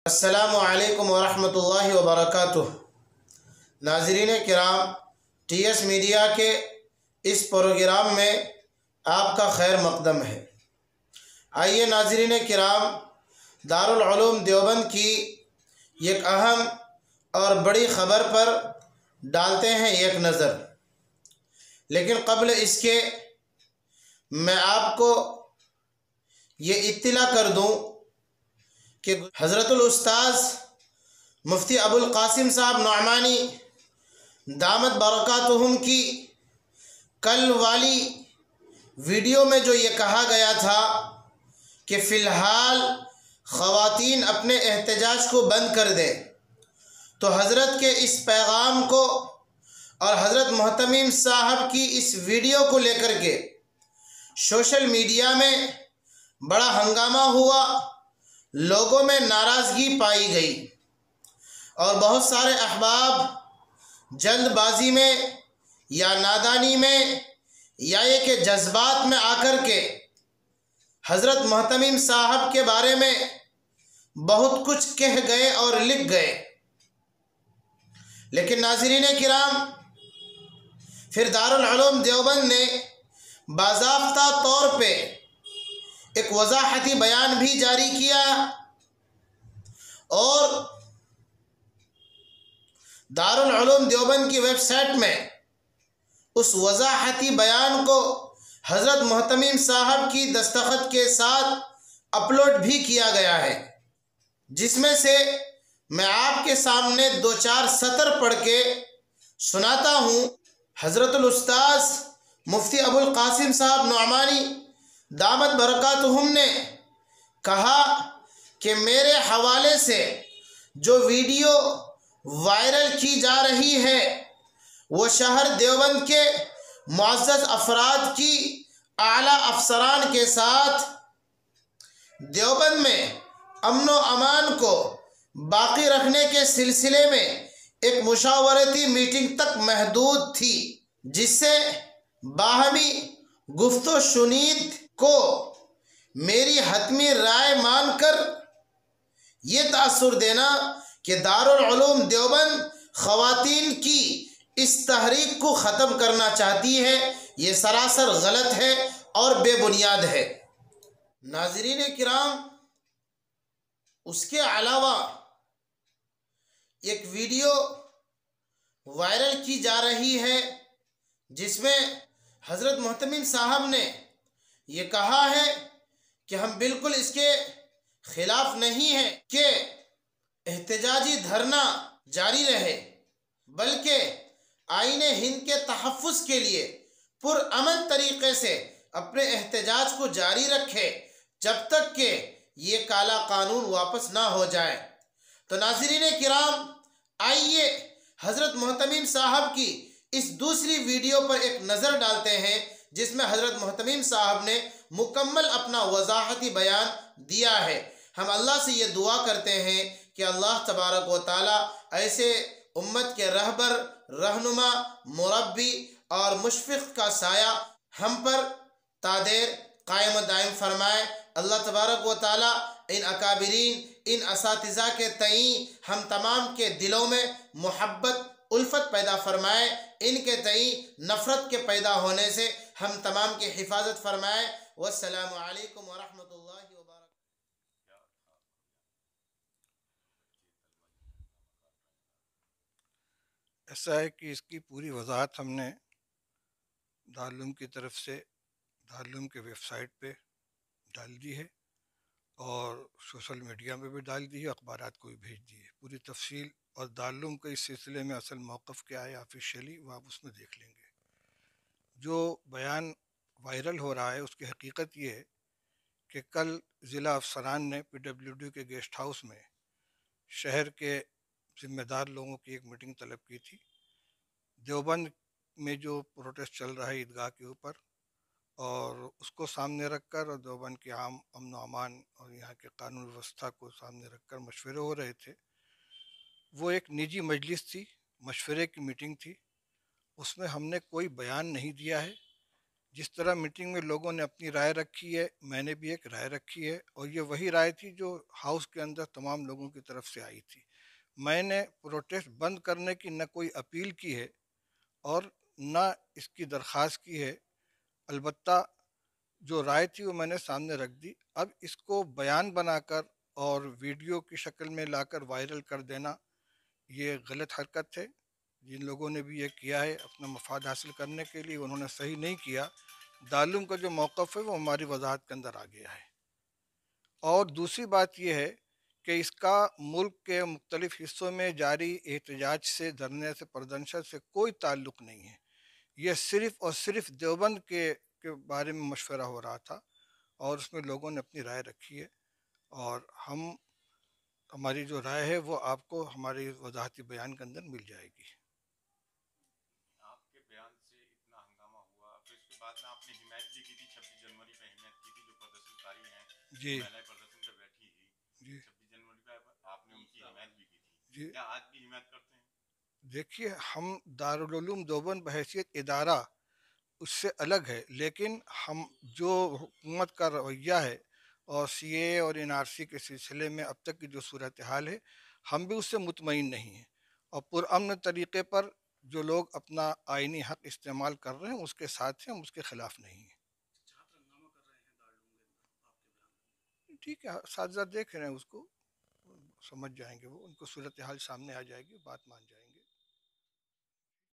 السلام علیکم ورحمۃ اللہ وبرکاتہ۔ ناظرین کرام، ٹی ایس میڈیا کے اس پروگرام میں آپ کا خیر مقدم ہے۔ آئیے ناظرین کرام، دارالعلوم دیوبند کی ایک اہم اور بڑی خبر پر ڈالتے ہیں ایک نظر، لیکن قبل اس کے میں آپ کو یہ اطلاع کر دوں کہ حضرت الاستاذ مفتی ابو القاسم صاحب نعمانی دامت برکاتہم کی کل والی ویڈیو میں جو یہ کہا گیا تھا کہ فی الحال خواتین اپنے احتجاج کو بند کر دیں، تو حضرت کے اس پیغام کو اور حضرت محتمم صاحب کی اس ویڈیو کو لے کر کے سوشل میڈیا میں بڑا ہنگامہ ہوا، لوگوں میں ناراضگی پائی گئی اور بہت سارے احباب جلد بازی میں یا نادانی میں یا یہ کہ جذبات میں آ کر کے حضرت محتمم صاحب کے بارے میں بہت کچھ کہہ گئے اور لکھ گئے۔ لیکن ناظرین کرام، پھر دارالعلوم دیوبند نے باضابطہ طور پہ ایک وضاحتی بیان بھی جاری کیا اور دارالعلوم دیوبند کی ویب سائٹ میں اس وضاحتی بیان کو حضرت محتمم صاحب کی دستخط کے ساتھ اپلوڈ بھی کیا گیا ہے، جس میں سے میں آپ کے سامنے 2-4 سطر پڑھ کے سناتا ہوں۔ حضرت الاستاذ مفتی ابو القاسم صاحب نعمانی دامت برکاتہم نے کہا کہ میرے حوالے سے جو ویڈیو وائرل کی جا رہی ہے وہ شہر دیوبند کے معزز افراد کی اعلیٰ افسران کے ساتھ دیوبند میں امن و امان کو باقی رکھنے کے سلسلے میں ایک مشاورتی میٹنگ تک محدود تھی، جس سے باہمی گفت و شنید کو میری حتمی رائے مان کر یہ تاثر دینا کہ دارالعلوم دیوبند خواتین کی اس تحریک کو ختم کرنا چاہتی ہے، یہ سراسر غلط ہے اور بے بنیاد ہے۔ ناظرین کرام، اس کے علاوہ ایک ویڈیو وائرل کی جا رہی ہے جس میں حضرت محتمم صاحب نے یہ کہا ہے کہ ہم بالکل اس کے خلاف نہیں ہیں کہ احتجاجی دھرنا جاری رہے، بلکہ آئین ہند کے تحفظ کے لیے پرامن طریقے سے اپنے احتجاج کو جاری رکھے جب تک کہ یہ کالا قانون واپس نہ ہو جائے۔ تو ناظرین کرام، آئیے حضرت محتمم صاحب کی اس دوسری ویڈیو پر ایک نظر ڈالتے ہیں، جس میں حضرت محتمم صاحب نے مکمل اپنا وضاحتی بیان دیا ہے۔ ہم اللہ سے یہ دعا کرتے ہیں کہ اللہ تبارک و تعالی ایسے امت کے رہبر، رہنما، مربی اور مشفق کا سایہ ہم پر تا دیر قائم و دائم فرمائے۔ اللہ تبارک و تعالی ان اکابرین، ان اساتذہ کے تئیں ہم تمام کے دلوں میں محبت، الفت پیدا فرمائے، ان کے تئیں نفرت کے پیدا ہونے سے ہم تمام کی حفاظت فرمائے۔ والسلام علیکم ورحمۃ اللہ وبرکاتہ۔ ایسا ہے کہ اس کی پوری وضاحت ہم نے دارالعلوم کی طرف سے دارالعلوم کے ویب سائٹ پہ ڈال دی ہے اور سوشل میڈیا میں بھی ڈال دی ہے، اخبارات کو بھی بھیج دی ہے۔ پوری تفصیل اور دارالعلوم کے اس سلسلے میں اصل موقف کیا ہے آفیشیلی، وہ آپ اس میں دیکھ لیں گے۔ جو بیان وائرل ہو رہا ہے اس کی حقیقت یہ ہے کہ کل ضلع افسران نے پی ڈبلیو ڈی کے گیسٹ ہاؤس میں شہر کے ذمہ دار لوگوں کی ایک میٹنگ طلب کی تھی۔ دیوبند میں جو پروٹیسٹ چل رہا ہے عیدگاہ کے اوپر، اور اس کو سامنے رکھ کر اور دیوبند کے عام امن و امان اور یہاں کے قانون ویوستھا کو سامنے رکھ کر مشورے ہو رہے تھے۔ وہ ایک نجی مجلس تھی، مشورے کی میٹنگ تھی، اس میں ہم نے کوئی بیان نہیں دیا ہے، جس طرح میٹنگ میں لوگوں نے اپنی رائے رکھی ہے، میں نے بھی ایک رائے رکھی ہے، اور یہ وہی رائے تھی جو ہاؤس کے اندر تمام لوگوں کی طرف سے آئی تھی۔ میں نے پروٹیسٹ بند کرنے کی نہ کوئی اپیل کی ہے اور نہ اس کی درخواست کی ہے، البتہ جو رائے تھی وہ میں نے سامنے رکھ دی۔ اب اس کو بیان بنا کر اور ویڈیو کی شکل میں لا کر وائرل کر دینا یہ غلط حرکت ہے۔ جن لوگوں نے بھی یہ کیا ہے اپنا مفاد حاصل کرنے کے لیے، انہوں نے صحیح نہیں کیا۔ دارالعلوم کا جو موقف ہے وہ ہماری وضاحت کے اندر آ گیا ہے۔ اور دوسری بات یہ ہے کہ اس کا ملک کے مختلف حصوں میں جاری احتجاج سے، دھرنے سے، پردرشن سے کوئی تعلق نہیں ہے۔ یہ صرف اور صرف دیوبند کے بارے میں مشورہ ہو رہا تھا، اور اس میں لوگوں نے اپنی رائے رکھی ہے، اور ہماری جو رائے ہے وہ آپ کو ہماری وضاحتی بیان کے اندر مل جائے گی۔ آپ کے بیان سے اتنا ہنگامہ ہوا، پھر اس کے بعد میں آپ نے حمایت بھی کی تھی، 26 جنوری پہ حمایت کی تھی، جو پردرشنکاری ہیں جی مہیلائیں پردرشن پہ بیٹھی تھی، جی 26 جنوری پہ آپ نے ان کی حمایت بھی کی تھی، جی کیا آج بھی حمایت کرتے ہیں؟ دیکھیے، ہم دارالعلوم دیوبند بحیثیت ادارہ اس سے الگ ہے، لیکن ہم جو حکومت کا رویہ ہے اور سی اے اور این آر سی کے سلسلے میں اب تک کی جو صورتحال ہے، ہم بھی اس سے مطمئن نہیں ہیں، اور پرامن طریقے پر جو لوگ اپنا آئینی حق استعمال کر رہے ہیں اس کے ساتھ ہیں، ہم اس کے خلاف نہیں ہیں۔ ٹھیک ہے، اساتذہ دیکھ رہے ہیں، اس کو سمجھ جائیں گے، وہ ان کو صورتحال سامنے آ جائے گی، بات مان جائیں گے۔